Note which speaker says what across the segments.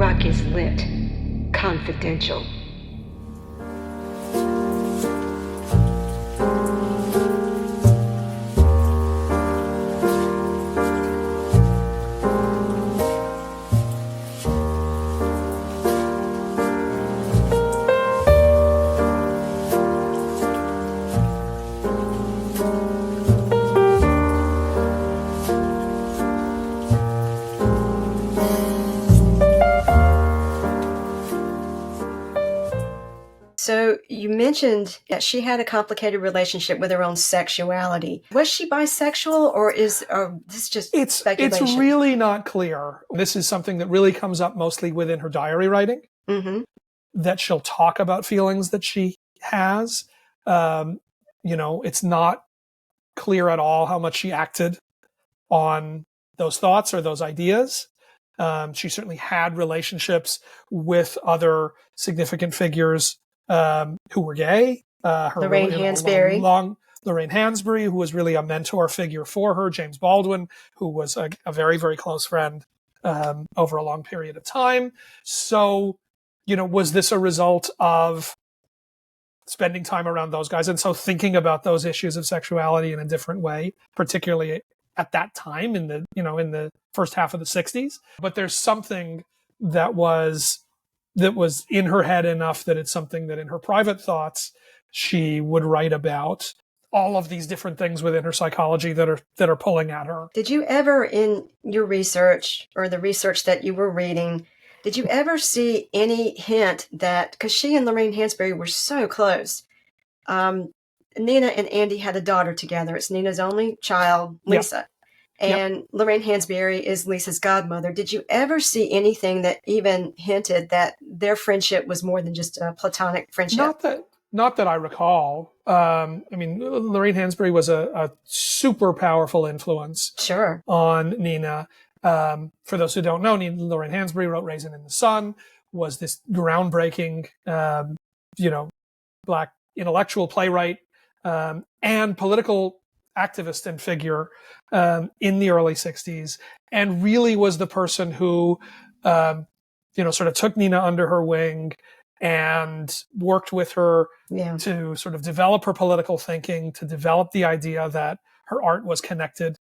Speaker 1: Rock is lit. Confidential. So you mentioned that she had a complicated relationship with her own sexuality. Was she bisexual, or is this just speculation?
Speaker 2: It's really not clear. This is something that really comes up mostly within her diary writing, that she'll talk about feelings that she has. It's not clear at all how much she acted on those thoughts or those ideas. She certainly had relationships with other significant figures who were gay.
Speaker 1: Lorraine Hansberry.
Speaker 2: Lorraine Hansberry, who was really a mentor figure for her. James Baldwin, who was a very, very close friend over a long period of time. So, was this a result of spending time around those guys? And so thinking about those issues of sexuality in a different way, particularly at that time in the first half of the 60s. But there's something that was in her head enough that it's something that in her private thoughts she would write about, all of these different things within her psychology that are pulling at her.
Speaker 1: Did you ever, in your research or the research that you were reading, did you ever see any hint that, because she and Lorraine Hansberry were so close, Nina and Andy had a daughter together. It's Nina's only child, Lisa. Yep. And Lorraine Hansberry is Lisa's godmother. Did you ever see anything that even hinted that their friendship was more than just a platonic friendship?
Speaker 2: Not that I recall. Lorraine Hansberry was a super powerful influence on Nina. For those who don't know, Lorraine Hansberry wrote Raisin in the Sun, was this groundbreaking, Black intellectual playwright and political activist and figure in the early 60s, and really was the person who, sort of took Nina under her wing and worked with her to sort of develop her political thinking, to develop the idea that her art was connected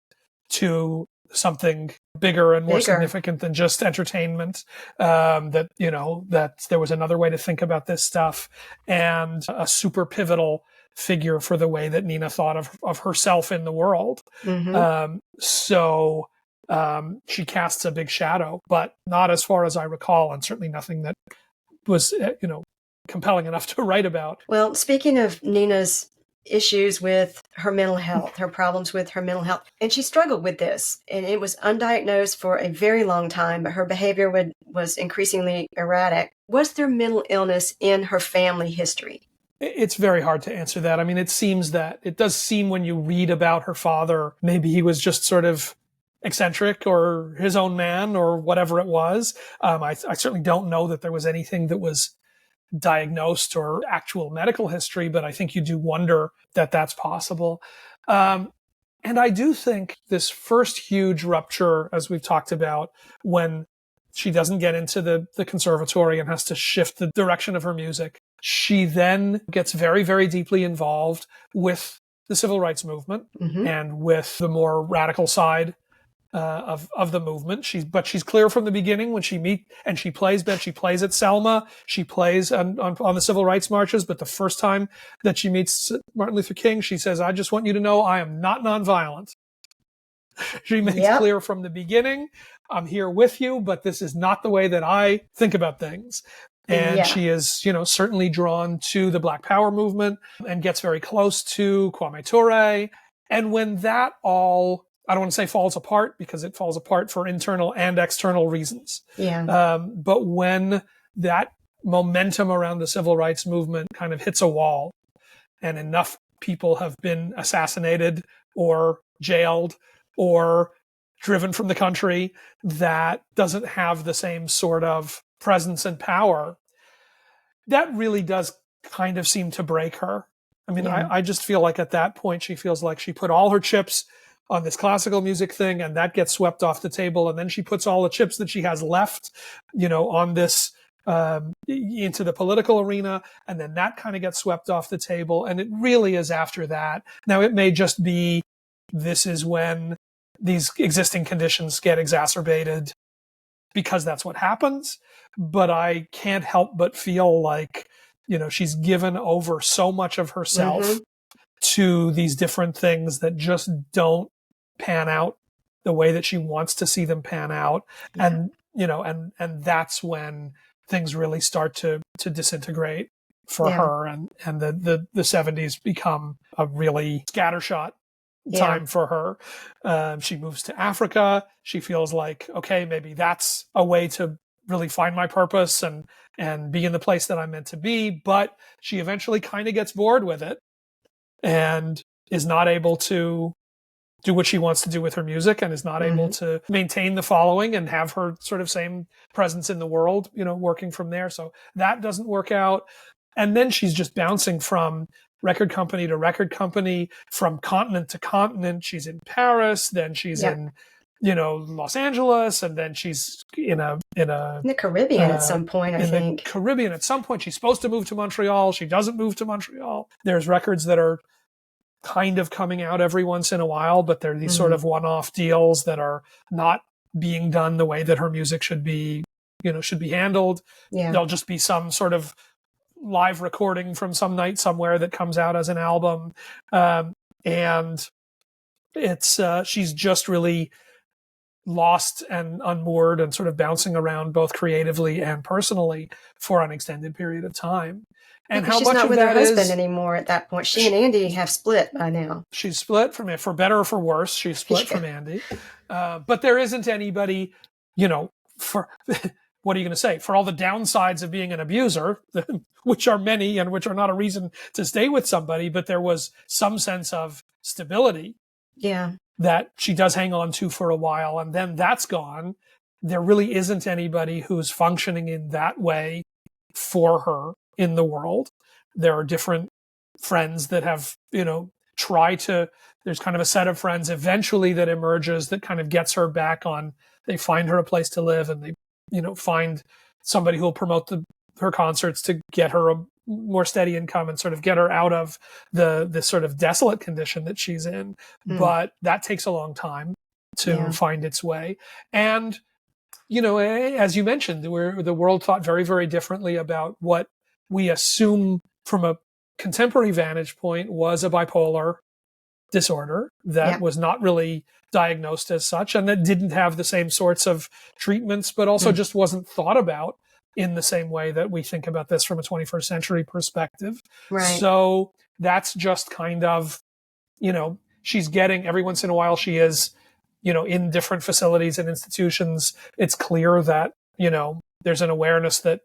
Speaker 2: to something bigger and more significant than just entertainment, that there was another way to think about this stuff, and a super pivotal figure for the way that Nina thought of herself in the world. So she casts a big shadow, but not as far as I recall, and certainly nothing that was, compelling enough to write about.
Speaker 1: Well, speaking of Nina's issues with her mental health, her problems with her mental health, and she struggled with this, and it was undiagnosed for a very long time, but her behavior was increasingly erratic. Was there mental illness in her family history?
Speaker 2: It's very hard to answer that. I mean, it does seem when you read about her father, maybe he was just sort of eccentric or his own man or whatever it was. I certainly don't know that there was anything that was diagnosed or actual medical history, but I think you do wonder that that's possible. And I do think this first huge rupture, as we've talked about, when she doesn't get into the conservatory and has to shift the direction of her music, she then gets very, very deeply involved with the civil rights movement and with the more radical side of the movement. She's clear from the beginning when she plays at Selma, she plays on the civil rights marches, but the first time that she meets Martin Luther King, she says, "I just want you to know I am not nonviolent." She makes clear from the beginning, "I'm here with you, but this is not the way that I think about things." And she is, certainly drawn to the Black Power movement and gets very close to Kwame Ture. And when that all, I don't want to say falls apart, because it falls apart for internal and external reasons. But when that momentum around the civil rights movement kind of hits a wall, and enough people have been assassinated or jailed or driven from the country that doesn't have the same sort of presence and power, that really does kind of seem to break her. I mean, I just feel like at that point she feels like she put all her chips on this classical music thing, and that gets swept off the table. And then she puts all the chips that she has left, on this, into the political arena, and then that kind of gets swept off the table. And it really is after that. Now, it may just be this is when these existing conditions get exacerbated because that's what happens. But I can't help but feel like, she's given over so much of herself to these different things that just don't pan out the way that she wants to see them pan out. And, and that's when things really start to disintegrate for her. And the 70s become a really scattershot time for her. She moves to Africa. She feels like, okay, maybe that's a way to really find my purpose and be in the place that I'm meant to be. But she eventually kind of gets bored with it and is not able to do what she wants to do with her music, and is not able to maintain the following and have her sort of same presence in the world, working from there. So that doesn't work out. And then she's just bouncing from record company to record company, from continent to continent. She's in Paris, then she's in, Los Angeles, and then she's in the
Speaker 1: Caribbean at some point, I think.
Speaker 2: The Caribbean at some point. She's supposed to move to Montreal. She doesn't move to Montreal. There's records that are kind of coming out every once in a while, but they're these sort of one-off deals that are not being done the way that her music should be handled. There'll just be some sort of live recording from some night somewhere that comes out as an album. And it's, she's just really lost and unmoored and sort of bouncing around both creatively and personally for an extended period of time. And how
Speaker 1: she's
Speaker 2: much
Speaker 1: not
Speaker 2: of
Speaker 1: with her
Speaker 2: that
Speaker 1: husband
Speaker 2: is
Speaker 1: anymore at that point. She and Andy have split by now.
Speaker 2: She's split from it, for better or for worse. She's split from Andy. But there isn't anybody, for what are you going to say? For all the downsides of being an abuser, which are many and which are not a reason to stay with somebody, but there was some sense of stability that she does hang on to for a while, and then that's gone. There really isn't anybody who's functioning in that way for her in the world. There are different friends that have, tried to, there's kind of a set of friends eventually that emerges that kind of gets her back on. They find her a place to live, and they, find somebody who will promote her concerts to get her a more steady income and sort of get her out of this sort of desolate condition that she's in. But that takes a long time to find its way. And, as you mentioned, the world thought very, very differently about what we assume from a contemporary vantage point was a bipolar disorder that was not really diagnosed as such, and that didn't have the same sorts of treatments, but also just wasn't thought about in the same way that we think about this from a 21st century perspective.
Speaker 1: Right.
Speaker 2: So that's just kind of, she's getting, every once in a while she is, in different facilities and institutions. It's clear that, there's an awareness that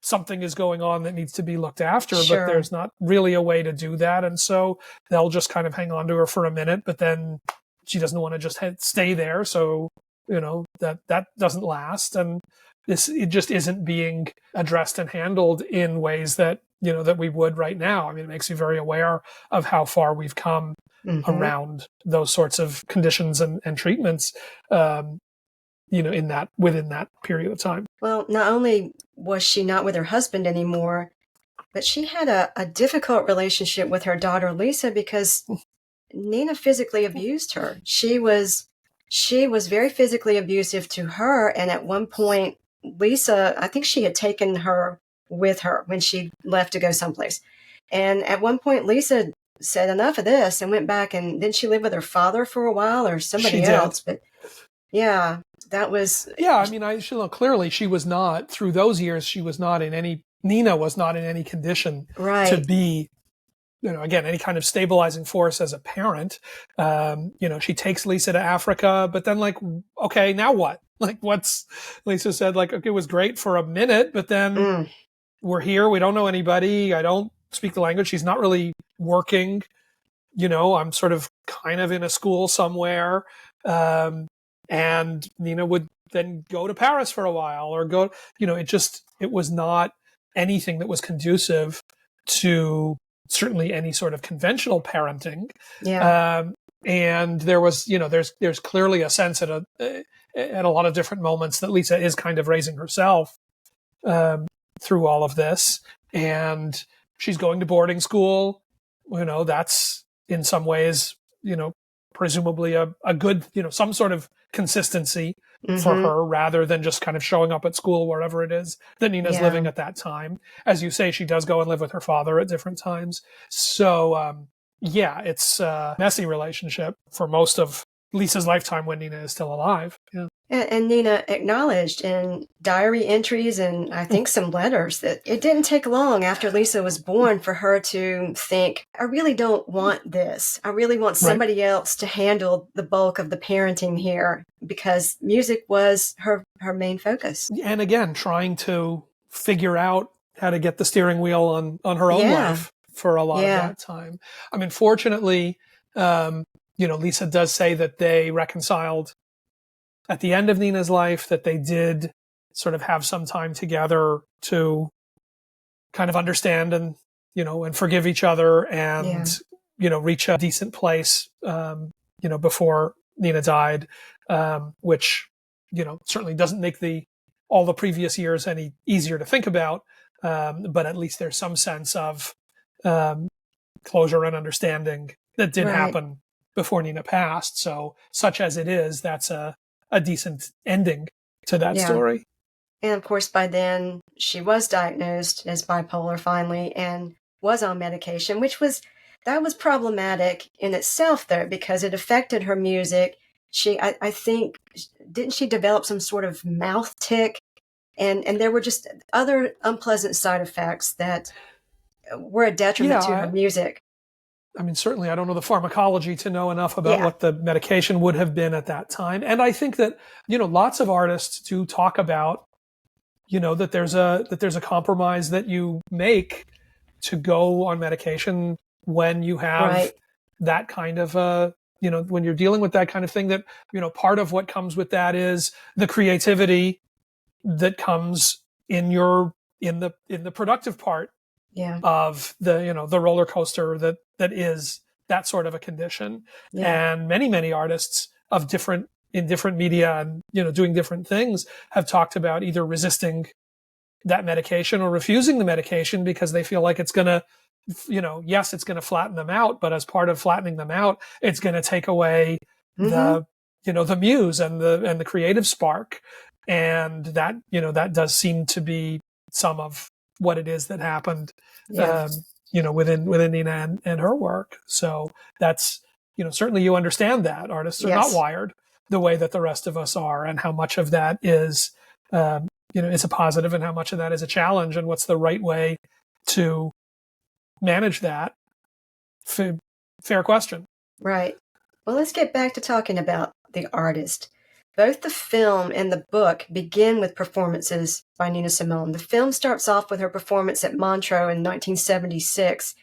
Speaker 2: something is going on that needs to be looked after, but there's not really a way to do that. And so they'll just kind of hang on to her for a minute, but then she doesn't want to just stay there. So, that doesn't last. And it just isn't being addressed and handled in ways that, that we would right now. I mean, it makes you very aware of how far we've come around those sorts of conditions and treatments, within that period of time.
Speaker 1: Well, not only was she not with her husband anymore, but she had a difficult relationship with her daughter, Lisa, because Nina physically abused her. She was very physically abusive to her. And at one point, Lisa, I think she had taken her with her when she left to go someplace. And at one point, Lisa said, enough of this, and went back, and then she lived with her father for a while, or somebody else. But yeah, that was...
Speaker 2: Yeah, I mean, clearly she was not, through those years, Nina was not in any condition to be, again, any kind of stabilizing force as a parent. She takes Lisa to Africa, but then okay, now what? Lisa said, okay, it was great for a minute, but then we're here, we don't know anybody, I don't speak the language, she's not really working, I'm sort of kind of in a school somewhere. And Nina would then go to Paris for a while, or go, it was not anything that was conducive to certainly any sort of conventional parenting. And there was, there's clearly a sense at a lot of different moments that Lisa is kind of raising herself through all of this, and she's going to boarding school. That's in some ways, presumably a good, some sort of consistency for her, rather than just kind of showing up at school wherever it is that Nina's living at that time. As you say, she does go and live with her father at different times. So, it's a messy relationship for most of Lisa's lifetime when Nina is still alive. Yeah.
Speaker 1: And Nina acknowledged in diary entries and I think some letters that it didn't take long after Lisa was born for her to think, I really don't want this. I really want somebody else to handle the bulk of the parenting here, because music was her main focus.
Speaker 2: And again, trying to figure out how to get the steering wheel on her own life for a lot of that time. I mean, fortunately, Lisa does say that they reconciled at the end of Nina's life, that they did sort of have some time together to kind of understand and forgive each other and, reach a decent place, before Nina died, which, certainly doesn't make all the previous years any easier to think about. But at least there's some sense of closure and understanding that did happen before Nina passed. So, such as it is, that's a decent ending to that story.
Speaker 1: And of course, by then she was diagnosed as bipolar finally and was on medication, that was problematic in itself though, because it affected her music. I think, didn't she develop some sort of mouth tick? And there were just other unpleasant side effects that were a detriment to her music.
Speaker 2: I mean, certainly I don't know the pharmacology to know enough about what the medication would have been at that time. And I think that, lots of artists do talk about, that there's a compromise that you make to go on medication when you have that kind of when you're dealing with that kind of thing, that, part of what comes with that is the creativity that comes in the productive part of the roller coaster that is that sort of a condition. And many artists in different media and doing different things have talked about either resisting that medication or refusing the medication because they feel like it's going to it's going to flatten them out, but as part of flattening them out, it's going to take away the muse and the creative spark. And that that does seem to be some of what it is that happened, within Nina and her work. So that's, certainly you understand that artists are not wired the way that the rest of us are, and how much of that is, is a positive and how much of that is a challenge, and what's the right way to manage that. Fair question.
Speaker 1: Right. Well, let's get back to talking about the artist. Both the film and the book begin with performances by Nina Simone. The film starts off with her performance at Montreux in 1976.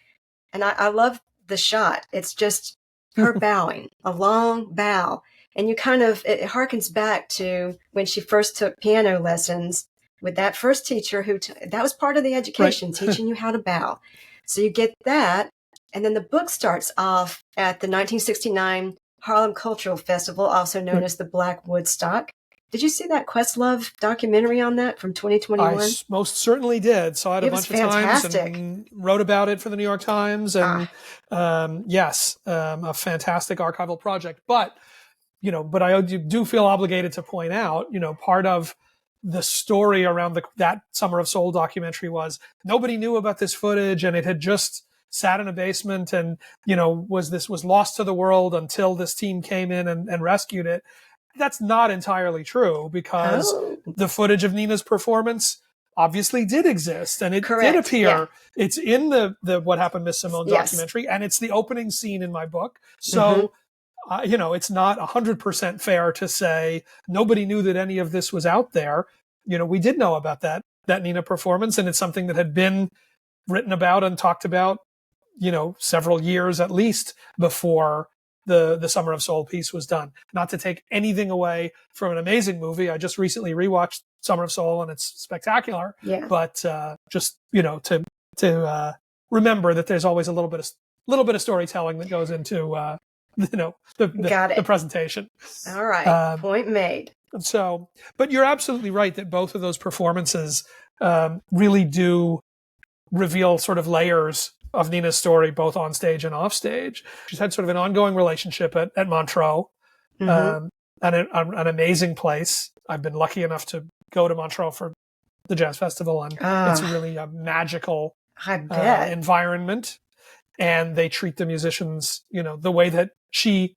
Speaker 1: And I love the shot. It's just her bowing, a long bow. And it harkens back to when she first took piano lessons with that first teacher that was part of the education, teaching you how to bow. So you get that. And then the book starts off at the 1969 Harlem Cultural Festival, also known as the Black Woodstock. Did you see that Questlove documentary on that from 2021?
Speaker 2: I most certainly did. Saw it a bunch of times and wrote about it for the New York Times. And a fantastic archival project. But I do feel obligated to point out, part of the story around that Summer of Soul documentary was nobody knew about this footage, and it had just sat in a basement and, was lost to the world until this team came in and rescued it. That's not entirely true, because the footage of Nina's performance obviously did exist, and it did appear. Yeah. It's in the What Happened Miss Simone documentary, and it's the opening scene in my book. So, it's not 100% fair to say nobody knew that any of this was out there. We did know about that Nina performance, and it's something that had been written about and talked about, several years at least before the Summer of Soul piece was done. Not to take anything away from an amazing movie. I just recently rewatched Summer of Soul, and it's spectacular. Yeah. But just to remember that there's always a little bit of storytelling that goes into
Speaker 1: Got
Speaker 2: the
Speaker 1: it.
Speaker 2: presentation.
Speaker 1: All right. Point made.
Speaker 2: So, but you're absolutely right that both of those performances really do reveal sort of layers of Nina's story, both on stage and off stage. She's had sort of an ongoing relationship at Montreux,
Speaker 1: Mm-hmm.
Speaker 2: an amazing place. I've been lucky enough to go to Montreux for the jazz festival, and it's really a magical
Speaker 1: I bet.
Speaker 2: environment. And they treat the musicians, the way that she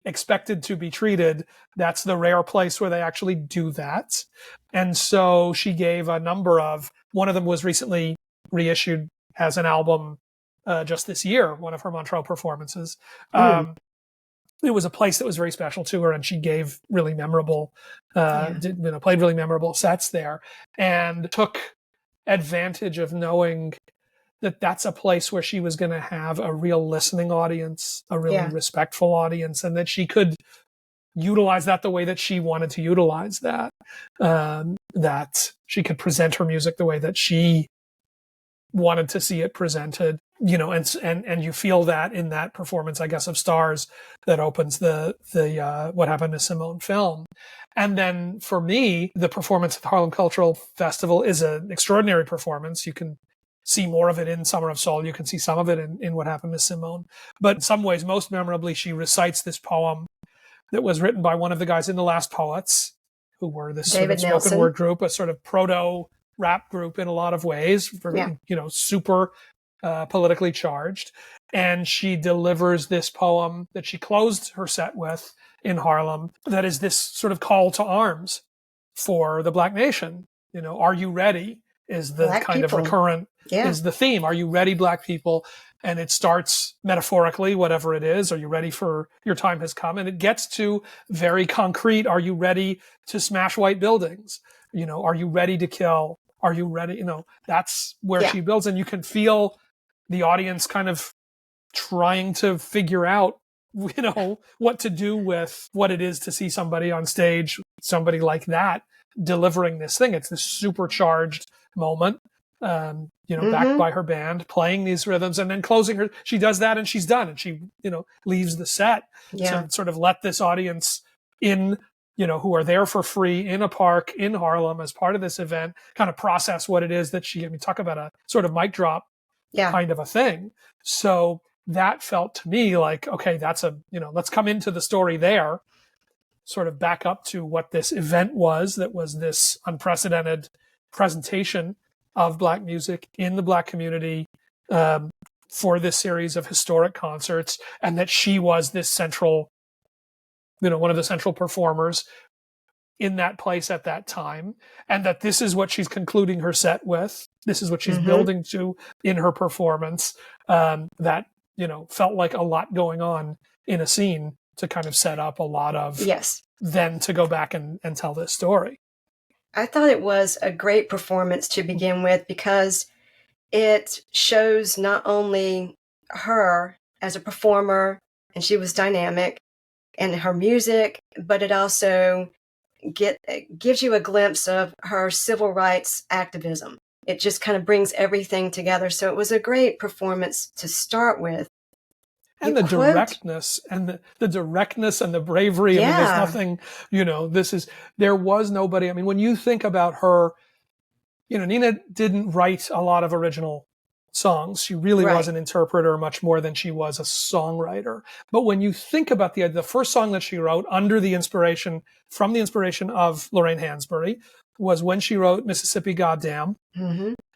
Speaker 2: expected to be treated. That's the rare place where they actually do that. And so she gave a number of, one of them was recently reissued as an album just this year, one of her Montreux performances. It was a place that was very special to her, and she gave really memorable, played really memorable sets there, and took advantage of knowing that that's a place where she was going to have a real listening audience, a really respectful audience, and that she could utilize that the way that she wanted to utilize that, that she could present her music the way that she wanted to see it presented, and you feel that in that performance, I guess, of Stars that opens the What Happened to Simone film. And then for me, the performance at the Harlem Cultural Festival is an extraordinary performance. You can see more of it in Summer of Soul. You can see some of it in What Happened to Simone. But in some ways, most memorably, she recites this poem that was written by one of the guys in The Last Poets, who were this sort of spoken word group, a sort of proto rap group in a lot of ways, super politically charged. And she delivers this poem that she closed her set with in Harlem that is this sort of call to arms for the Black nation. Are you ready? Is the Black kind people. Of recurrent, is the theme. Are you ready, Black people? And it starts metaphorically, whatever it is. Are you ready for your time has come? And it gets to very concrete. Are you ready to smash white buildings? Are you ready to kill? Are you ready? That's where she builds. And you can feel the audience kind of trying to figure out, what to do with what it is to see somebody on stage, somebody like that delivering this thing. It's this supercharged moment, backed by her band, playing these rhythms, and then closing her. She does that and she's done, and she, leaves the set to sort of let this audience in, who are there for free in a park in Harlem as part of this event, kind of process what it is that talk about a sort of mic drop kind of a thing. So that felt to me like, okay, that's let's come into the story there, sort of back up to what this event was, that was this unprecedented presentation of Black music in the Black community for this series of historic concerts, and that she was this central, one of the central performers in that place at that time, and that this is what she's concluding her set with. This is what she's building to in her performance. That, felt like a lot going on in a scene to kind of set up a lot of then to go back and tell this story.
Speaker 1: I thought it was a great performance to begin with, because it shows not only her as a performer, and she was dynamic, and her music, but it also gives you a glimpse of her civil rights activism. It just kind of brings everything together. So it was a great performance to start with.
Speaker 2: And directness and the directness and the bravery. I mean, there's nothing, there was nobody. I mean, when you think about her, Nina didn't write a lot of original songs. She really was an interpreter much more than she was a songwriter. But when you think about the first song that she wrote from the inspiration of Lorraine Hansberry, was when she wrote Mississippi Goddamn,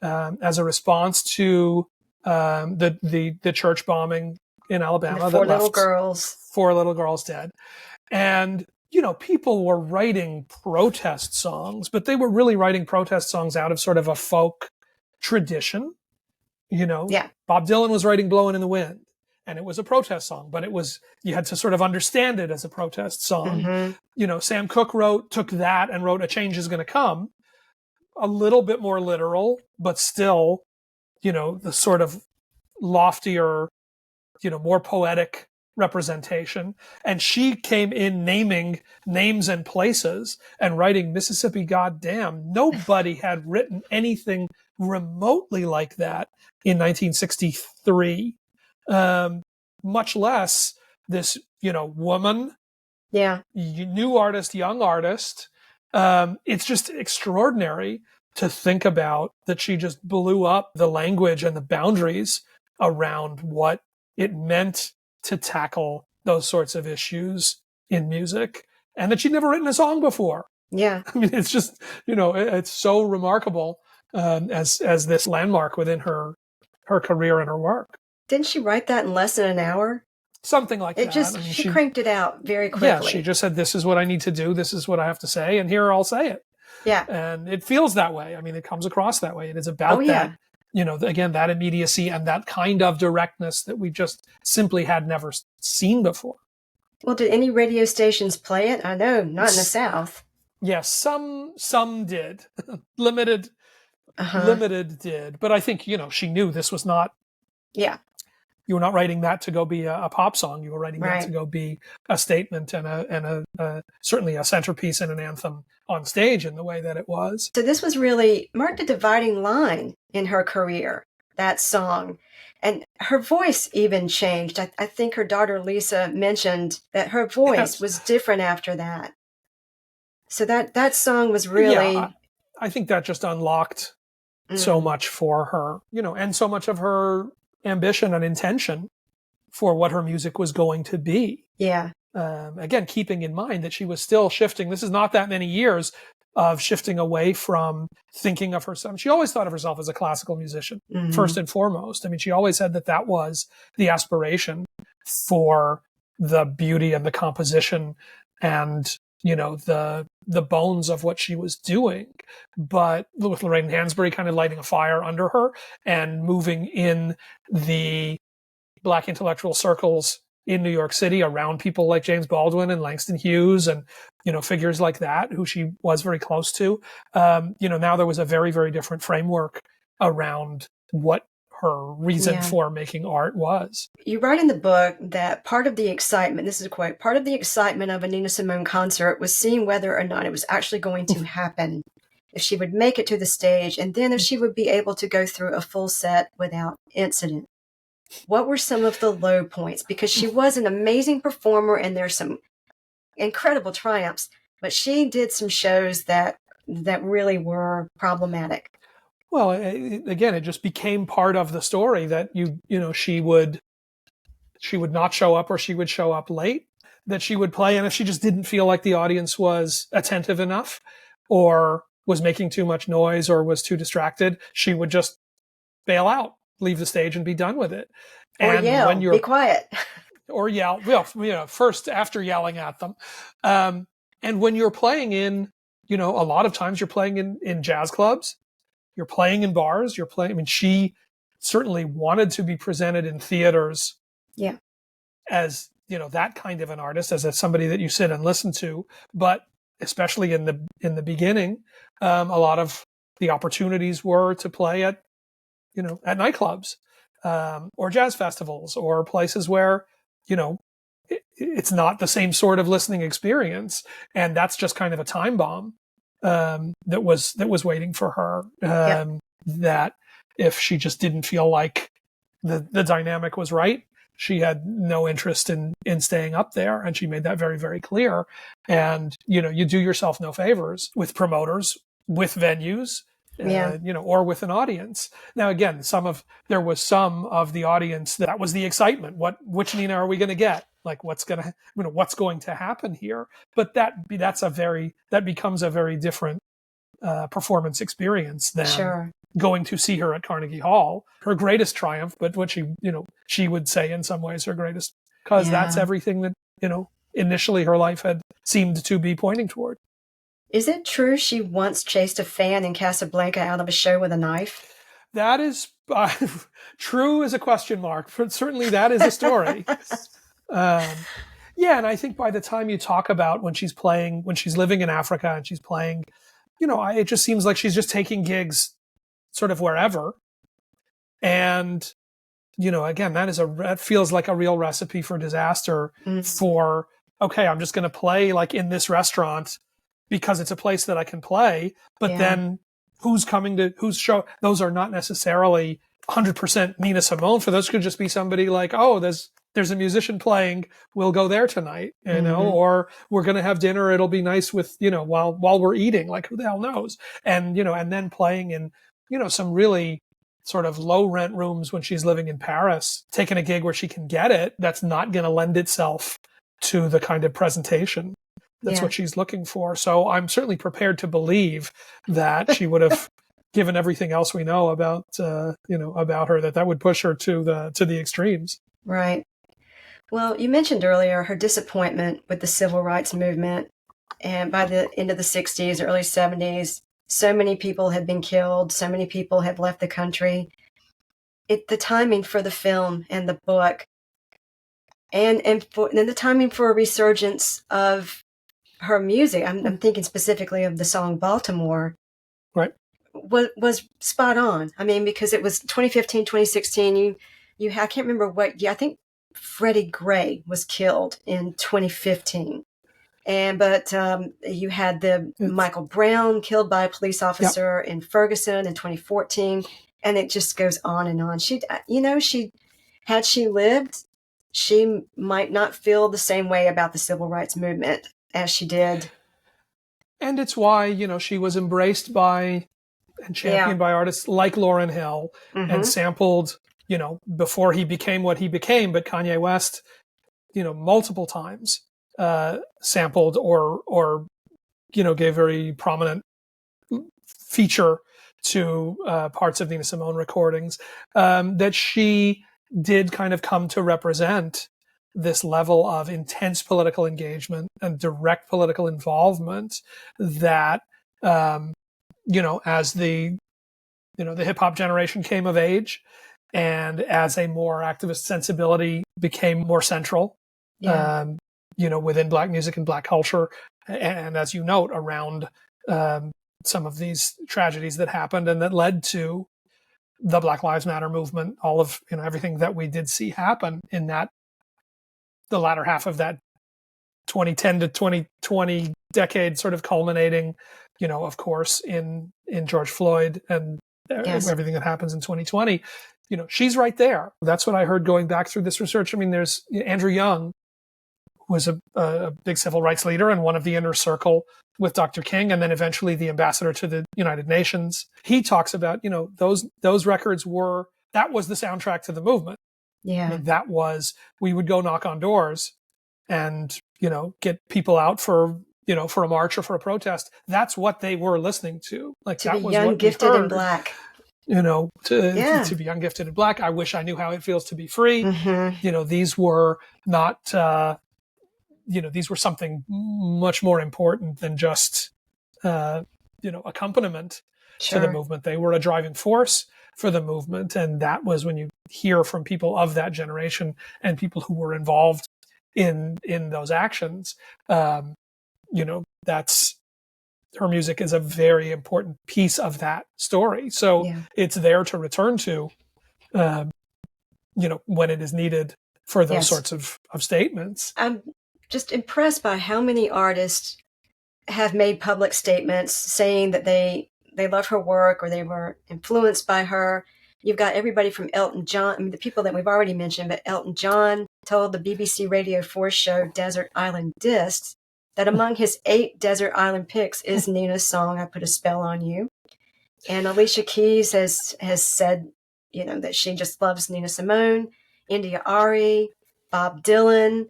Speaker 2: as a response to the church bombing in Alabama.
Speaker 1: Four little girls
Speaker 2: dead. And, people were writing protest songs, but they were really writing protest songs out of sort of a folk tradition. Bob Dylan was writing Blowin' in the Wind, and it was a protest song, but you had to sort of understand it as a protest song. Sam Cooke took that and wrote A Change Is Gonna Come, a little bit more literal, but still, the sort of loftier, more poetic representation. And she came in naming names and places and writing Mississippi Goddamn. Nobody had written anything remotely like that in 1963, much less this, woman,
Speaker 1: Yeah.
Speaker 2: new artist, young artist. It's just extraordinary to think about that she just blew up the language and the boundaries around what it meant to tackle those sorts of issues in music, and that she'd never written a song before.
Speaker 1: Yeah.
Speaker 2: I mean, it's just, it's so remarkable as this landmark within her career and her work.
Speaker 1: Didn't she write that in less than an hour?
Speaker 2: Something like that. I mean,
Speaker 1: She cranked it out very quickly.
Speaker 2: Yeah, she just said, this is what I need to do. This is what I have to say. And here I'll say it.
Speaker 1: Yeah.
Speaker 2: And it feels that way. I mean, it comes across that way. It is about that, again, that immediacy and that kind of directness that we just simply had never seen before.
Speaker 1: Well, did any radio stations play it? I know, not in the South.
Speaker 2: Yes, some did. Limited did. But I think, she knew this was not.
Speaker 1: Yeah.
Speaker 2: You were not writing that to go be a pop song. You were writing that to go be a statement and a certainly a centerpiece and an anthem on stage in the way that it was.
Speaker 1: So this was really marked a dividing line in her career, that song. And her voice even changed. I think her daughter Lisa mentioned that her voice was different after that. So that song was really...
Speaker 2: Yeah, I think that just unlocked so much for her, and so much of her ambition and intention for what her music was going to be.
Speaker 1: Yeah.
Speaker 2: Again, keeping in mind that she was still shifting. This is not that many years of shifting away from thinking of herself. She always thought of herself as a classical musician, first and foremost. I mean, she always said that was the aspiration for the beauty and the composition and, the bones of what she was doing. But with Lorraine Hansberry kind of lighting a fire under her and moving in the Black intellectual circles in New York City around people like James Baldwin and Langston Hughes and, figures like that, who she was very close to. Now there was a very, very different framework around what her reason for making art was.
Speaker 1: You write in the book that part of the excitement, this is a quote, part of the excitement of a Nina Simone concert was seeing whether or not it was actually going to happen, if she would make it to the stage, and then if she would be able to go through a full set without incident. What were some of the low points? Because she was an amazing performer and there's some incredible triumphs, but she did some shows that really were problematic.
Speaker 2: Well, again, it just became part of the story that she would not show up, or she would show up late, that she would play. And if she just didn't feel like the audience was attentive enough or was making too much noise or was too distracted, she would just bail out, leave the stage and be done with it.
Speaker 1: Or
Speaker 2: and
Speaker 1: yell,
Speaker 2: when you're,
Speaker 1: be quiet.
Speaker 2: Or yell, first after yelling at them. And when you're playing in, a lot of times you're playing in jazz clubs, you're playing in bars, she certainly wanted to be presented in theaters as, that kind of an artist, as somebody that you sit and listen to. But especially in the beginning, a lot of the opportunities were to play at nightclubs, or jazz festivals, or places where, it's not the same sort of listening experience. And that's just kind of a time bomb that was waiting for her. That if she just didn't feel like the dynamic was right, she had no interest in staying up there. And she made that very, very clear. And, you do yourself no favors with promoters, with venues, or with an audience. Now, again, there was some of the audience that was the excitement. Which Nina are we going to get? Like, what's going to happen here? But that becomes a very different performance experience than going to see her at Carnegie Hall. Her greatest triumph, but what she would say in some ways her greatest, because that's everything that, initially her life had seemed to be pointing toward.
Speaker 1: Is it true she once chased a fan in Casablanca out of a show with a knife?
Speaker 2: That is true as a question mark, but certainly that is a story. And I think by the time you talk about when she's living in Africa and she's playing, it just seems like she's just taking gigs sort of wherever. And, again, that feels like a real recipe for disaster for, okay, I'm just going to play like in this restaurant because it's a place that I can play, but then who's coming to whose show? Those are not necessarily 100% Nina Simone. For those could just be somebody like, oh, there's there's a musician playing, we'll go there tonight, you know, or we're going to have dinner. It'll be nice with, you know, while we're eating, like who the hell knows? And, you know, and then playing in, you know, some really sort of low rent rooms when she's living in Paris, taking a gig where she can get it. That's not going to lend itself to the kind of presentation that's what she's looking for. So I'm certainly prepared to believe that she would have, given everything else we know about, you know, about her, that would push her to the extremes.
Speaker 1: Right. Well, you mentioned earlier her disappointment with the civil rights movement. And by the end of the 60s, early 70s, so many people had been killed. So many people had left the country. The timing for the film and the book, and the timing for a resurgence of her music. I'm thinking specifically of the song Baltimore.
Speaker 2: Right.
Speaker 1: Was spot on. I mean, because it was 2015, 2016. I can't remember what. Yeah, I think Freddie Gray was killed in 2015, but you had Michael Brown killed by a police officer in Ferguson in 2014, and it just goes on and on. Had she lived, she might not feel the same way about the civil rights movement as she did.
Speaker 2: And it's why, you know, she was embraced by and championed by artists like Lauryn Hill and sampled, you know, before he became what he became. But Kanye West, you know, multiple times sampled or, you know, gave very prominent feature to parts of Nina Simone recordings, that she did kind of come to represent this level of intense political engagement and direct political involvement that, you know, as the hip hop generation came of age and as a more activist sensibility became more central, you know, within Black music and Black culture. And as you note, around some of these tragedies that happened and that led to the Black Lives Matter movement, all of, you know, everything that we did see happen in the latter half of that 2010 to 2020 decade, sort of culminating, you know, of course, in George Floyd and everything that happens in 2020. You know, she's right there. That's what I heard going back through this research. I mean, there's Andrew Young, who was a big civil rights leader and one of the inner circle with Dr. King, and then eventually the ambassador to the United Nations. He talks about, you know, those records that was the soundtrack to the movement.
Speaker 1: Yeah.
Speaker 2: I mean, that was, we would go knock on doors and, you know, get people out for, you know, for a march or for a protest. That's what they were listening to. Like,
Speaker 1: to
Speaker 2: that
Speaker 1: be
Speaker 2: was
Speaker 1: young,
Speaker 2: what
Speaker 1: gifted,
Speaker 2: we heard.
Speaker 1: and Black.
Speaker 2: You know, to be young, gifted, and Black. I wish I knew how it feels to be free. You know, these were not, you know, these were something much more important than just, you know, accompaniment to the movement. They were a driving force for the movement. And that was when you hear from people of that generation and people who were involved in those actions, you know, her music is a very important piece of that story. So it's there to return to, you know, when it is needed for those sorts of statements.
Speaker 1: I'm just impressed by how many artists have made public statements saying that they love her work or they were influenced by her. You've got everybody from Elton John, I mean, the people that we've already mentioned, but Elton John told the BBC Radio 4 show Desert Island Discs that among his 8 Desert Island picks is Nina's song, I Put a Spell on You. And Alicia Keys has said, you know, that she just loves Nina Simone, India Ari, Bob Dylan.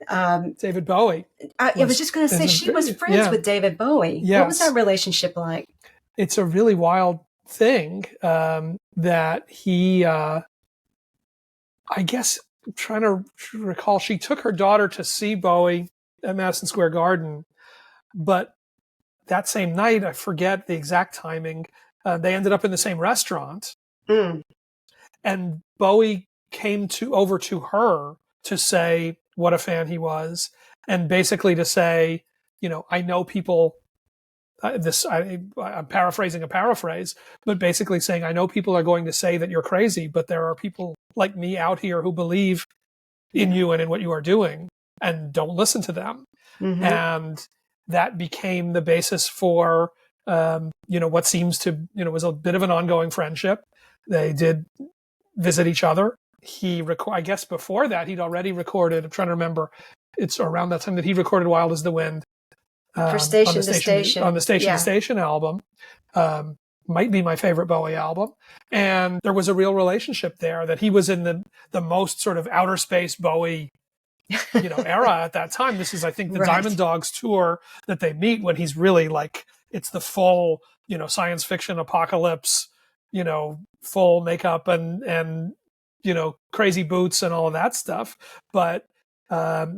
Speaker 2: David Bowie.
Speaker 1: I was just going to say, she was friends with David Bowie.
Speaker 2: Yes.
Speaker 1: What was that relationship like?
Speaker 2: It's a really wild thing that he, I guess, I'm trying to recall, she took her daughter to see Bowie at Madison Square Garden, but that same night, I forget the exact timing, they ended up in the same restaurant. And Bowie came over to her to say what a fan he was, and basically to say, you know, I know people, I'm paraphrasing a paraphrase, but basically saying, I know people are going to say that you're crazy, but there are people like me out here who believe in you and in what you are doing, and don't listen to them. And that became the basis for, you know, what seems to, you know, was a bit of an ongoing friendship. They did visit each other I guess before that he'd already recorded. I'm trying to remember. It's around that time that he recorded "Wild as the Wind"
Speaker 1: For
Speaker 2: on
Speaker 1: Station
Speaker 2: the
Speaker 1: to Station.
Speaker 2: Station to
Speaker 1: Yeah.
Speaker 2: Station album. Might be my favorite Bowie album. And there was a real relationship there, that he was in the most sort of outer space Bowie, era at that time. This is, I think, the
Speaker 1: Right.
Speaker 2: Diamond Dogs tour that they meet, when he's really like, it's the full, science fiction apocalypse, full makeup and crazy boots and all of that stuff. But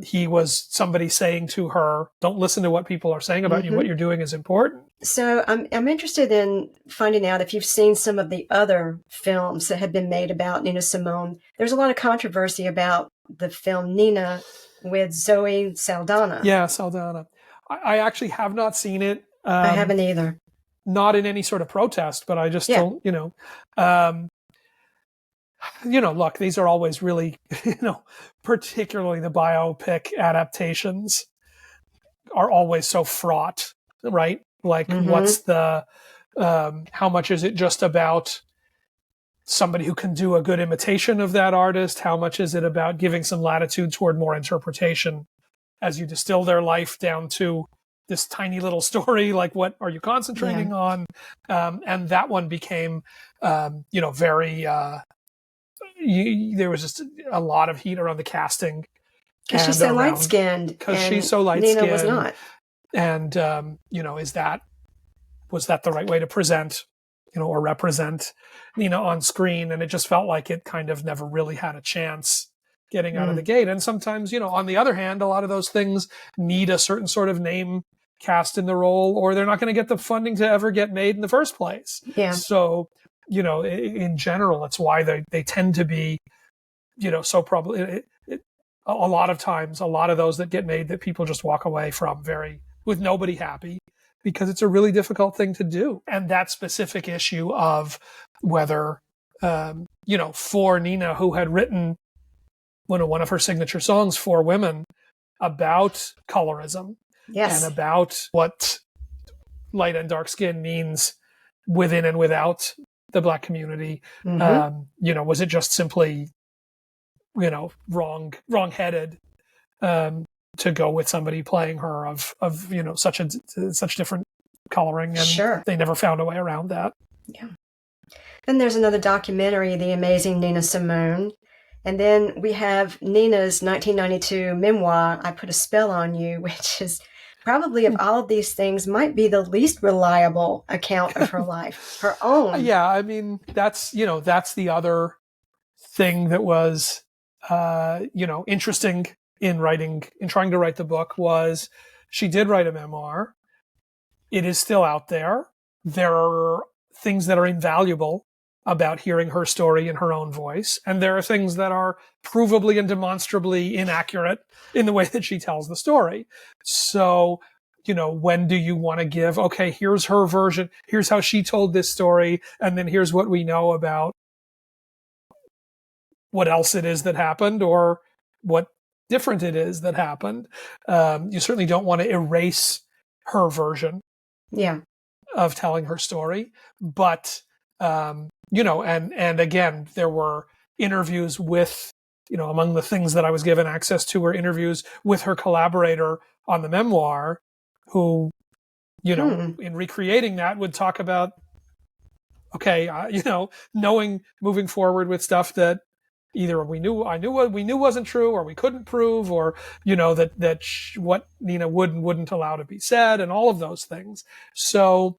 Speaker 2: he was somebody saying to her, don't listen to what people are saying about you. What you're doing is important.
Speaker 1: So I'm interested in finding out if you've seen some of the other films that have been made about Nina Simone. There's a lot of controversy about the film Nina with Zoe Saldana.
Speaker 2: Yeah, Saldana. I actually have not seen it.
Speaker 1: I haven't either.
Speaker 2: Not in any sort of protest, but I just don't, look, these are always really, particularly the biopic adaptations are always so fraught, right? Like, what's the, how much is it just about somebody who can do a good imitation of that artist? How much is it about giving some latitude toward more interpretation as you distill their life down to this tiny little story? Like, what are you concentrating on? And that one became, very, there was just a lot of heat around the casting.
Speaker 1: Because she's so light-skinned.
Speaker 2: Because she's so light-skinned.
Speaker 1: Nina was not.
Speaker 2: And, was that the right way to present, or represent Nina on screen? And it just felt like it kind of never really had a chance getting out of the gate. And sometimes, on the other hand, a lot of those things need a certain sort of name cast in the role, or they're not going to get the funding to ever get made in the first place.
Speaker 1: Yeah.
Speaker 2: So, in general, it's why they tend to be, so probably a lot of times, a lot of those that get made that people just walk away from with nobody happy, because it's a really difficult thing to do. And that specific issue of whether, for Nina, who had written one of her signature songs for women about colorism,
Speaker 1: yes,
Speaker 2: and about what light and dark skin means within and without the Black community, was it just simply, wrong-headed, to go with somebody playing her of such different coloring, and they never found a way around that.
Speaker 1: Yeah. Then there's another documentary, The Amazing Nina Simone. And then we have Nina's 1992 memoir, I Put a Spell on You, which is probably, of all of these things, might be the least reliable account of her life, her own.
Speaker 2: Yeah, I mean, that's the other thing that was, interesting in trying to write the book, was she did write a memoir. It is still out there. There are things that are invaluable about hearing her story in her own voice. And there are things that are provably and demonstrably inaccurate in the way that she tells the story. So, when do you want to give, okay, here's her version, here's how she told this story, and then here's what we know about what else it is that happened, or what different it is that happened. You certainly don't want to erase her version of telling her story. But, and again, there were interviews with, among the things that I was given access to were interviews with her collaborator on the memoir, who, in recreating that, would talk about, okay, moving forward with stuff that either we knew wasn't true, or we couldn't prove, or what Nina would and wouldn't allow to be said, and all of those things. So,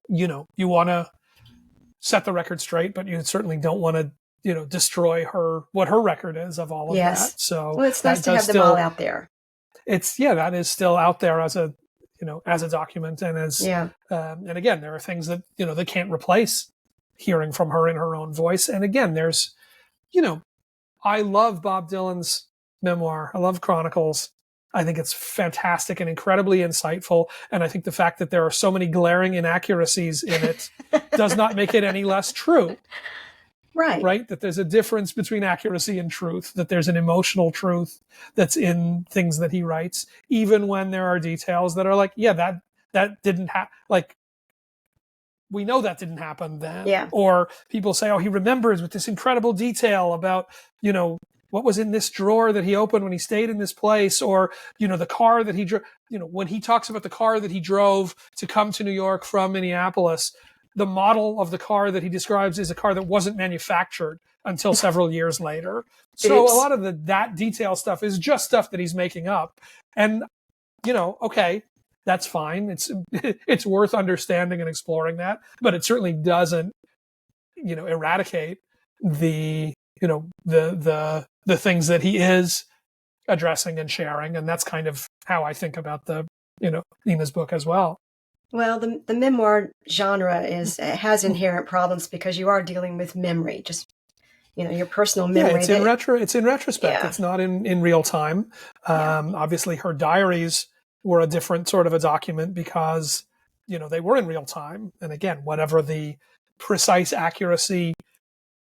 Speaker 2: you want to set the record straight, but you certainly don't want to, destroy what her record is of all of that. So,
Speaker 1: well, it's nice to have them all out there.
Speaker 2: That is still out there as a document, and and again, there are things that, that can't replace hearing from her in her own voice. And again, there's, I love Bob Dylan's memoir. I love Chronicles. I think it's fantastic and incredibly insightful. And I think the fact that there are so many glaring inaccuracies in it does not make it any less true. Right? That there's a difference between accuracy and truth, that there's an emotional truth that's in things that he writes, even when there are details that are like, that didn't happen. Like, we know that didn't happen then.
Speaker 1: Yeah.
Speaker 2: Or people say, oh, he remembers with this incredible detail about, what was in this drawer that he opened when he stayed in this place, or, the car that he drove, when he talks about the car that he drove to come to New York from Minneapolis, the model of the car that he describes is a car that wasn't manufactured until several years later. So a lot of that detail stuff is just stuff that he's making up. And, okay, that's fine. It's worth understanding and exploring that, but it certainly doesn't, eradicate the things that he is addressing and sharing. And that's kind of how I think about Nina's book as well.
Speaker 1: Well, the memoir genre has inherent problems because you are dealing with memory, just your personal memory.
Speaker 2: Yeah, it's in retrospect.
Speaker 1: Yeah.
Speaker 2: It's not in real time. Obviously, her diaries were a different sort of a document because they were in real time. And again, whatever the precise accuracy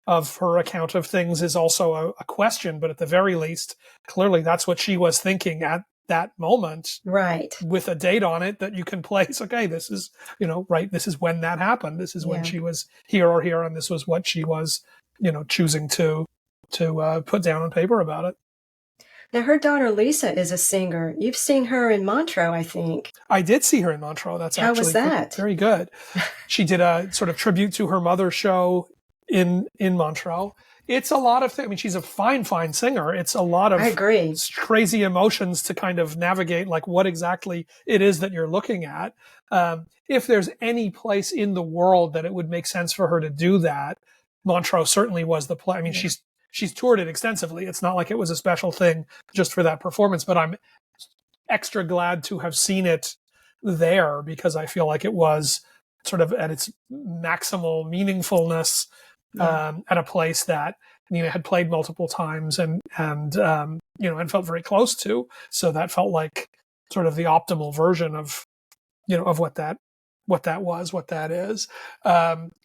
Speaker 2: of her account of things is also a question, but at the very least, clearly that's what she was thinking at that moment,
Speaker 1: right?
Speaker 2: With a date on it that you can place. Okay, this is right. This is when that happened. This is when she was here or here, and this was what she was choosing to put down on paper about it.
Speaker 1: Now, her daughter Lisa is a singer. You've seen her in Montreux, I think.
Speaker 2: I did see her in Montreux.
Speaker 1: How was that?
Speaker 2: Very good. She did a sort of tribute to her mother's show in Montreux. It's a lot of things. I mean, she's a fine singer. It's a lot of
Speaker 1: I agree.
Speaker 2: Crazy emotions to kind of navigate, like what exactly it is that you're looking at. If there's any place in the world that it would make sense for her to do that, Montreux certainly was the place. I mean, she's toured it extensively. It's not like it was a special thing just for that performance, but I'm extra glad to have seen it there because I feel like it was sort of at its maximal meaningfulness at a place that Nina had played multiple times and felt very close to. So that felt like sort of the optimal version of what that is.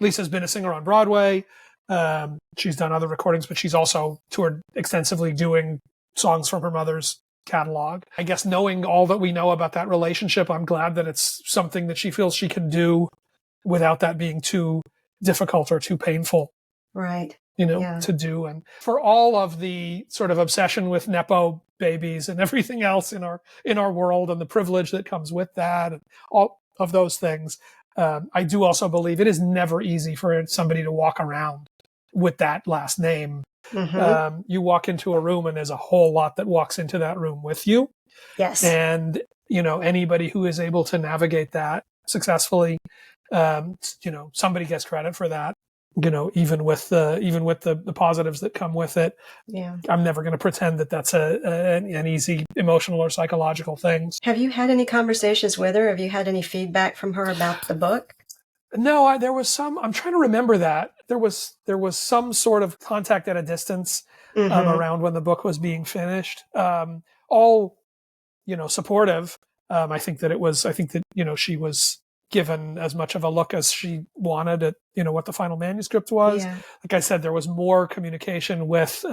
Speaker 2: Lisa's been a singer on Broadway. She's done other recordings, but she's also toured extensively doing songs from her mother's catalog. I guess knowing all that we know about that relationship, I'm glad that it's something that she feels she can do without that being too difficult or too painful.
Speaker 1: Right.
Speaker 2: To do. And for all of the sort of obsession with Nepo babies and everything else in our world and the privilege that comes with that and all of those things, I do also believe it is never easy for somebody to walk around with that last name.
Speaker 1: Mm-hmm.
Speaker 2: You walk into a room and there's a whole lot that walks into that room with you.
Speaker 1: Yes.
Speaker 2: And, anybody who is able to navigate that successfully, somebody gets credit for that. Even with the positives that come with it.
Speaker 1: Yeah.
Speaker 2: I'm never going to pretend that that's an easy emotional or psychological thing.
Speaker 1: Have you had any conversations with her? Have you had any feedback from her about the book?
Speaker 2: No, there was some. I'm trying to remember that there was some sort of contact at a distance around when the book was being finished. All supportive. I think that she was given as much of a look as she wanted at what the final manuscript was.
Speaker 1: Yeah.
Speaker 2: Like I said, there was more communication with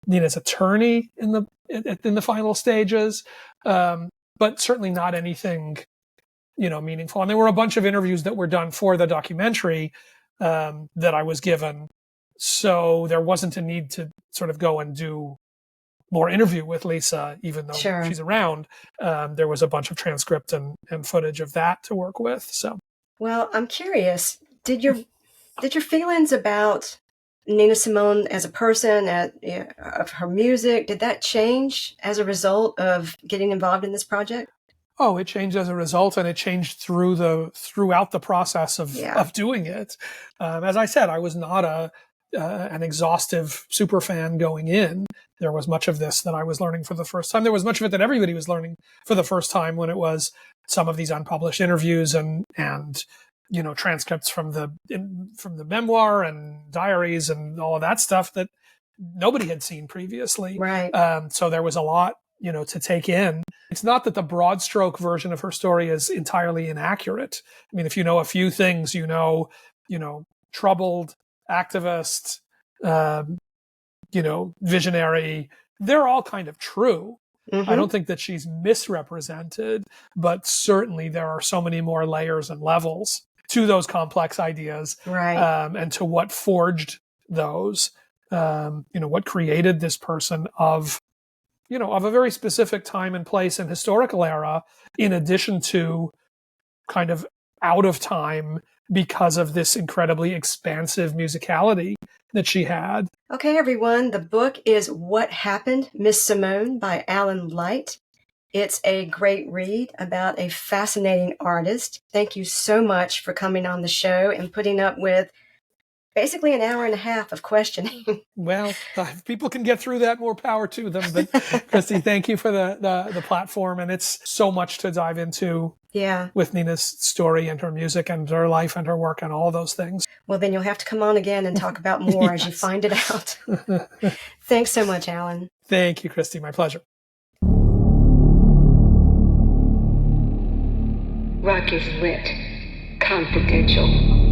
Speaker 2: Nina's attorney in the final stages, but certainly not anything meaningful. And there were a bunch of interviews that were done for the documentary that I was given, so there wasn't a need to sort of go and do more interview with Lisa, even though she's around. There was a bunch of transcript and footage of that to work with. So,
Speaker 1: well, I'm curious. Did your feelings about Nina Simone as a person, of her music, did that change as a result of getting involved in this project?
Speaker 2: Oh, it changed as a result, and it changed throughout the process of doing it. As I said, I was not an exhaustive super fan going in. There was much of this that I was learning for the first time. There was much of it that everybody was learning for the first time when it was some of these unpublished interviews and transcripts from the memoir and diaries and all of that stuff that nobody had seen previously.
Speaker 1: Right.
Speaker 2: So there was a lot to take in. It's not that the broad stroke version of her story is entirely inaccurate. I mean, if you know a few things, troubled, activist, visionary, they're all kind of true. Mm-hmm. I don't think that she's misrepresented, but certainly there are so many more layers and levels to those complex ideas,
Speaker 1: Right.
Speaker 2: and to what forged those, what created this person of a very specific time and place and historical era, in addition to kind of out of time because of this incredibly expansive musicality that she had.
Speaker 1: Okay, everyone. The book is What Happened, Miss Simone by Alan Light. It's a great read about a fascinating artist. Thank you so much for coming on the show and putting up with basically an hour and a half of questioning.
Speaker 2: Well, if people can get through that, more power to them. But Christy, thank you for the platform. And it's so much to dive into with Nina's story and her music and her life and her work and all those things.
Speaker 1: Well, then you'll have to come on again and talk about more
Speaker 2: Yes.
Speaker 1: as you find it out. Thanks so much, Alan.
Speaker 2: Thank you, Christy. My pleasure.
Speaker 3: Rock is lit. Confidential.